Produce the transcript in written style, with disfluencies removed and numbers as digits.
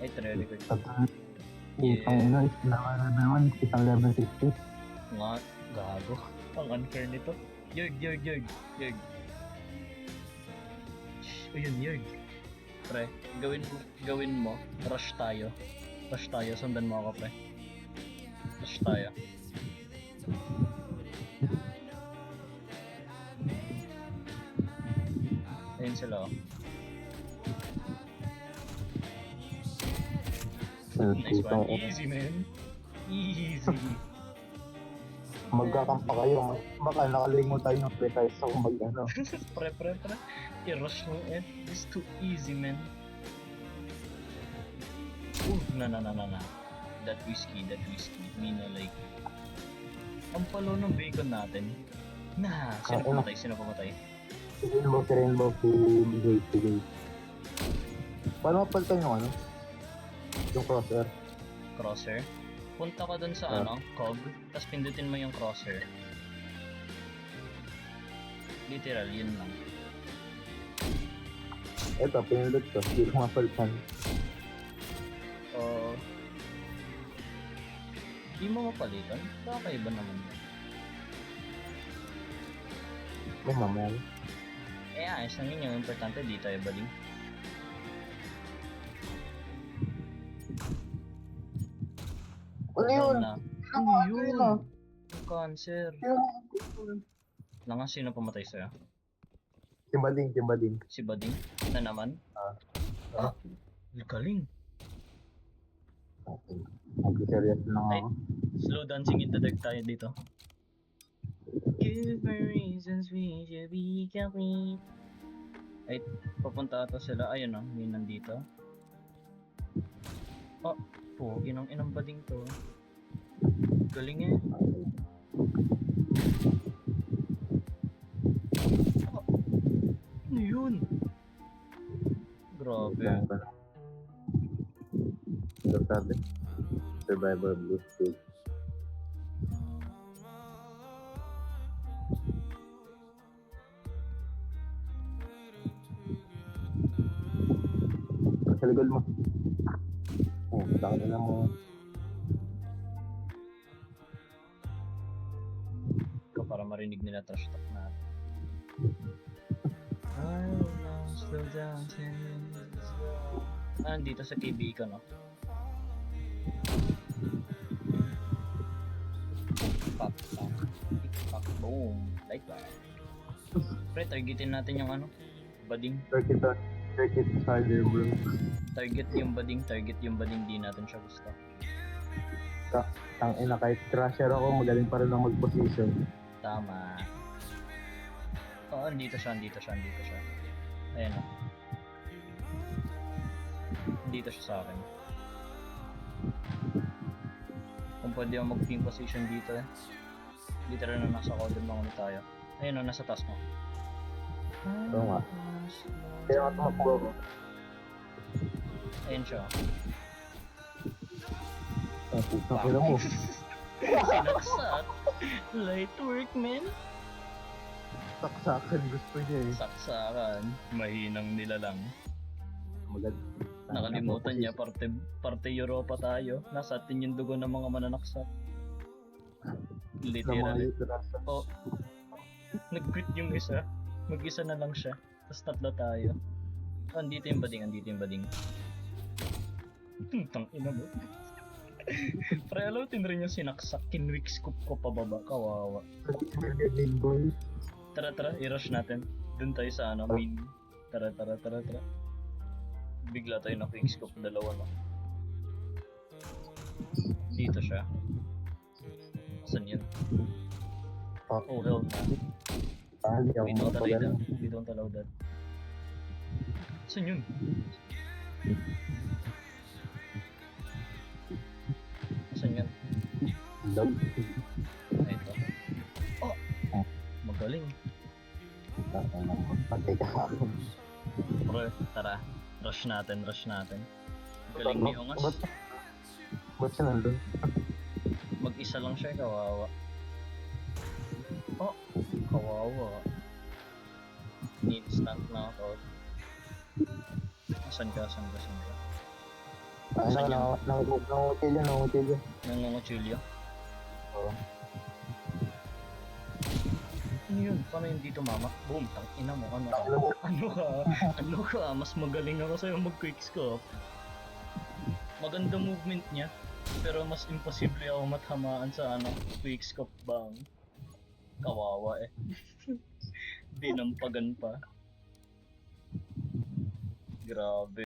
Ay, tre-record. Ang ina, naman, isang level 60. Nga, gago. Ang unfair nito. Yerg. Ayun, Yerg. Pre, gawin mo. Rush tayo. Sundan mo ako, pre. Rush tayo. Ayun sila, oh. Nice one. Easy, man. Easy. Magkakampa kayo, baka nakalimutan yung pre tayo sa mag-ano. pre. I-rush mo, eh. It's too easy, man. Na. That whiskey. Me no like. Ang palo ng bacon natin. Sino pumatay? Rainbow, si Paano mapalitan yung ano? Yung crosshair? Crosshair? Punta ka dun sa cog, tapos pindutin mo yung crosshair. Literal, yun lang. Eto, pinulot ko. Hindi ko mapalitan. Di mo mapalitan? Kakaiba naman yun. May mamaya. Ayos lang yun. Yung importante, di tayo baling. Ano yun? Ano yun? Yung cancer. Nga, sino pumatay sa'yo? Timbading. Si Bading? Na naman? Galing. Mag-serious lang ako. Slow dancing in the dark tayo dito. Give me reasons we should be complete. Ay, papunta ata sila. Ayun o, may nandito. Pogi ng inang Bading to. Galing eh. Ano yun? Grabe. Ito sabi. Survivor Blue Stage. Sa likod mo. Saka na mo. Ito para marinig nila trash talk natin. Slow down, 10 minutes ago. Nandito sa KB ko, no? Pop, boom. Like that. Pre, targetin natin yung Bading. Circuit harder, bro. Target yung Bading, di natin siya gusto. Tangina, kahit crusher ako, magaling pa rin ako mag-position. Tama. Oo, andito siya. Ayan o. Dito siya sa akin. Kung pwede ako mag-team position dito eh. Dito rin na nasa codon lang ulit tayo. Ayun o, nasa taas mo. Oo nga. Kaya nga tumakbo ako. Ayun siya. Pakita mo. Sinaksak. Light work, man. Saksakan gusto niya eh. Saksakan. Mahinang nila lang. Nakalimutan niya, parte Europa tayo. Nasa atin yung dugo ng mga mananaksak. Literal. Nag-quit yung isa. Mag-isa na lang siya. Tapos tatlo tayo. Andito yung bading. Tangina mo. Pre, alam rin yung sinaksak. Kinwick scoop ko pababa. Kawawa. Tara, i-rush natin. Dun tayo sa main. Tara. Bigla tayo na quick scope, dalawa na. Dito siya. Saan yun? Oh, hell na. We don't allow that. Saan yun? Saan yun? Ay, ito. Oh! Magaling. Patay ka ako. Bro, tara. Rush natin. Galing ni Ongas. Ba't siya nandun? Mag-isa lang siya, kawawa. Oh, kawawa. Need instant knockout. Saan ka? Saan yun? Nangutil yun. Nangungutsilyo? Oo. Ano yun? Paano yun dito mama? Boom, tangina mo, ano ka? Ano ka? Ano ka? Mas magaling ako sa'yo mag-quickscope. Maganda movement niya. Pero mas imposible ako matamaan sa ano, quickscope bang. Kawawa eh. Dinampagan pa. Grabe.